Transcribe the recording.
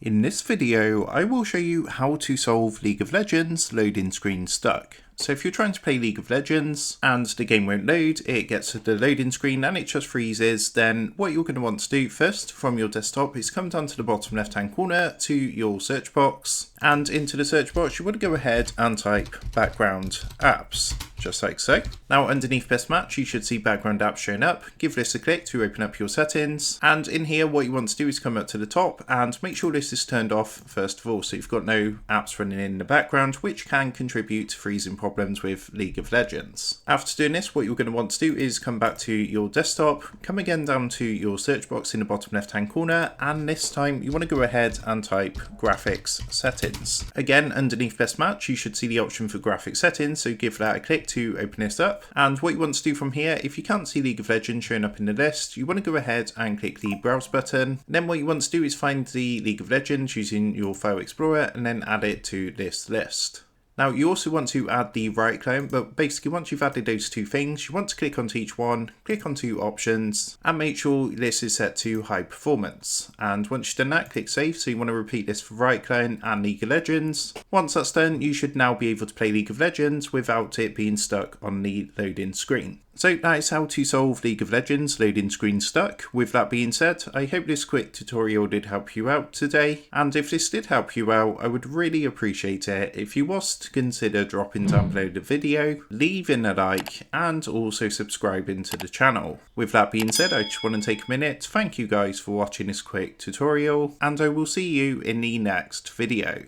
In this video, I will show you how to solve League of Legends loading screen stuck. So if you're trying to play League of Legends and the game won't load, it gets to the loading screen and it just freezes, then what you're going to want to do first from your desktop is come down to the bottom left hand corner to your search box, and into the search box you want to go ahead and type background apps, just like so. Now underneath best match you should see background apps showing up. Give this a click to open up your settings, and in here what you want to do is come up to the top and make sure this is turned off first of all, so you've got no apps running in the background which can contribute to freezing problems with League of Legends. After doing this, what you're going to want to do is come back to your desktop, come again down to your search box in the bottom left hand corner, and this time you want to go ahead and type graphics settings. Again, underneath best match you should see the option for graphics settings, so give that a click to open this up. And what you want to do from here, if you can't see League of Legends showing up in the list, you want to go ahead and click the browse button. Then what you want to do is find the League of Legends using your file explorer and then add it to this list. Now you also want to add the Riot client, but basically once you've added those two things, you want to click onto each one, click onto options, and make sure this is set to high performance. And once you've done that, click save. So you want to repeat this for Riot client and League of Legends. Once that's done, you should now be able to play League of Legends without it being stuck on the loading screen. So that is how to solve League of Legends loading screen stuck. With that being said, I hope this quick tutorial did help you out today, and if this did help you out, I would really appreciate it if you was to consider dropping down below the video, leaving a like, and also subscribing to the channel. With that being said, I just want to take a minute to thank you guys for watching this quick tutorial, and I will see you in the next video.